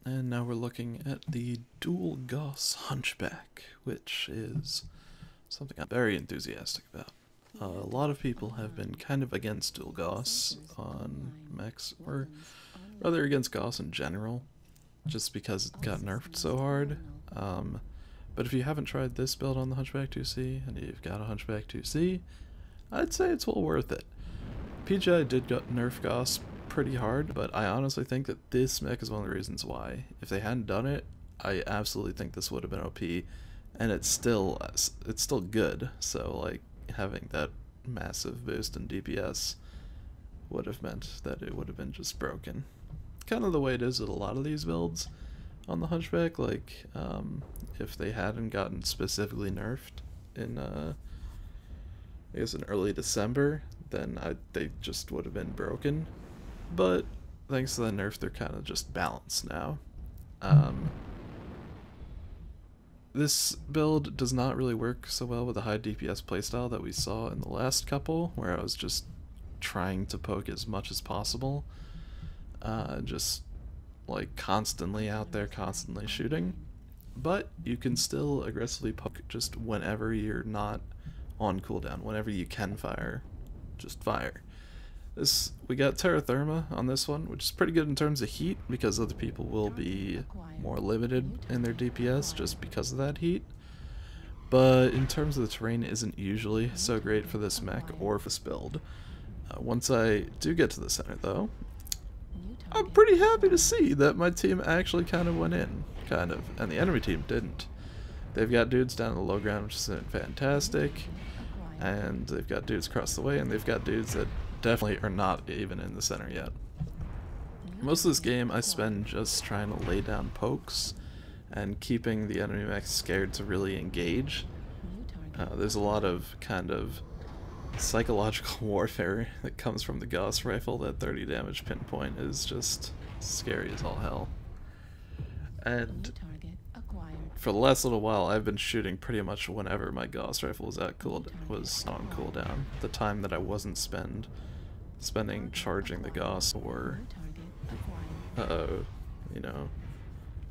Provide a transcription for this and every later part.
And now we're looking at the dual Gauss hunchback, which is something I'm very enthusiastic about. A lot of people have been kind of against dual Gauss on mechs, or rather against Gauss in general, just because it got nerfed so hard. But if you haven't tried this build on the Hunchback 2C, and you've got a Hunchback 2C, I'd say it's well worth it. PGI did nerf Gauss pretty hard, but I honestly think that this mech is one of the reasons why. If they hadn't done it, I absolutely think this would have been OP, and it's still good. So like having that massive boost in DPS would have meant that it would have been just broken. Kind of the way it is with a lot of these builds on the Hunchback. Like if they hadn't gotten specifically nerfed in I guess in early December, then they just would have been broken. But thanks to the nerf, they're kind of just balanced now. This build does not really work so well with the high DPS playstyle that we saw in the last couple, where I was just trying to poke as much as possible. Just like constantly out there, constantly shooting. But you can still aggressively poke just whenever you're not on cooldown. Whenever you can fire, just fire. We got Terra Therma on this one, which is pretty good in terms of heat, because other people will be more limited in their DPS just because of that heat. But in terms of the terrain, isn't usually so great for this mech or for this build. Once I do get to the center though, I'm pretty happy to see that my team actually kind of went in, and the enemy team didn't. They've got dudes down in the low ground, which is fantastic, and they've got dudes across the way, and they've got dudes that definitely are not even in the center yet. Most of this game I spend just trying to lay down pokes and keeping the enemy mech scared to really engage. There's a lot of kind of psychological warfare that comes from the Gauss rifle. That 30 damage pinpoint is just scary as all hell. And for the last little while, I've been shooting pretty much whenever my Gauss rifle was on cooldown. The time that I wasn't spending charging the Gauss or, you know,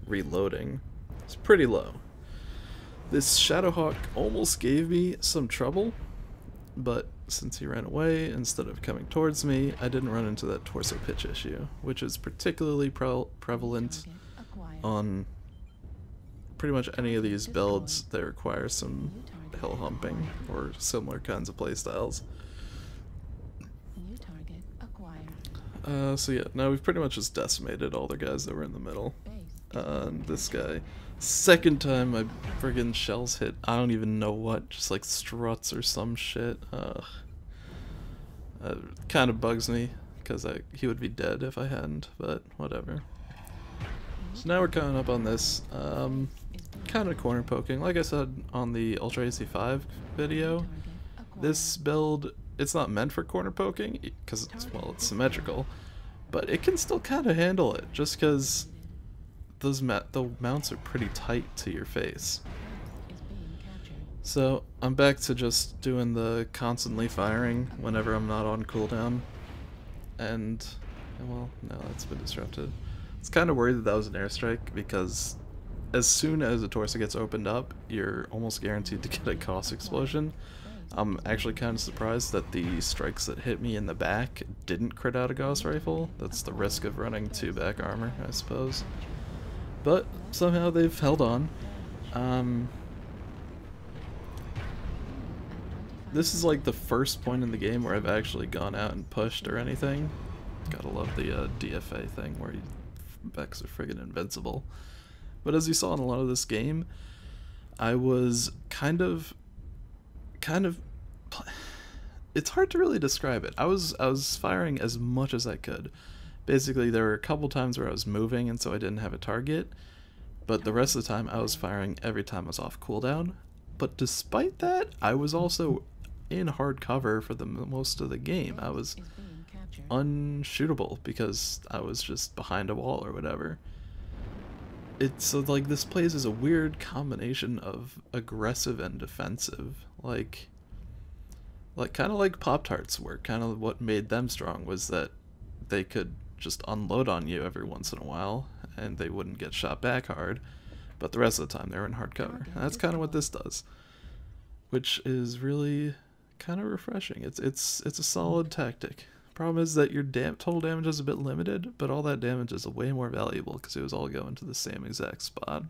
reloading. It's pretty low. This Shadowhawk almost gave me some trouble, but since he ran away instead of coming towards me, I didn't run into that torso pitch issue, which is particularly prevalent on pretty much any of these builds that require some hill humping or similar kinds of playstyles. So yeah, now we've pretty much just decimated all the guys that were in the middle. This guy, second time my friggin' shells hit, I don't even know what, just like struts or some shit. Kind of bugs me, because he would be dead if I hadn't, but whatever. So now we're coming up on this, kind of corner poking. Like I said on the Ultra AC5 video, this build, it's not meant for corner poking, because it's symmetrical, but it can still kind of handle it, just because the mounts are pretty tight to your face. So I'm back to just doing the constantly firing whenever I'm not on cooldown, and well, no, that's been disrupted. It's kind of worried that was an airstrike, because as soon as the torso gets opened up, you're almost guaranteed to get a Gauss explosion. I'm actually kind of surprised that the strikes that hit me in the back didn't crit out a Gauss rifle. That's the risk of running 2 back armor, I suppose. But somehow they've held on. This is like the first point in the game where I've actually gone out and pushed or anything. Gotta love the DFA thing where Becks are friggin' invincible. But as you saw in a lot of this game, I was kind of it's hard to really describe it. I was firing as much as I could. Basically, there were a couple times where I was moving and so I didn't have a target, but the rest of the time I was firing every time I was off cooldown. But despite that, I was also in hard cover for the most of the game. I was unshootable because I was just behind a wall or whatever. It's like this plays as a weird combination of aggressive and defensive. Like kind of like Pop-Tarts were. Kind of what made them strong was that they could just unload on you every once in a while, and they wouldn't get shot back hard, but the rest of the time they were in hard cover. And that's kind of what this does, which is really kind of refreshing. It's a solid tactic. Problem is that your total damage is a bit limited, but all that damage is way more valuable because it was all going to the same exact spot.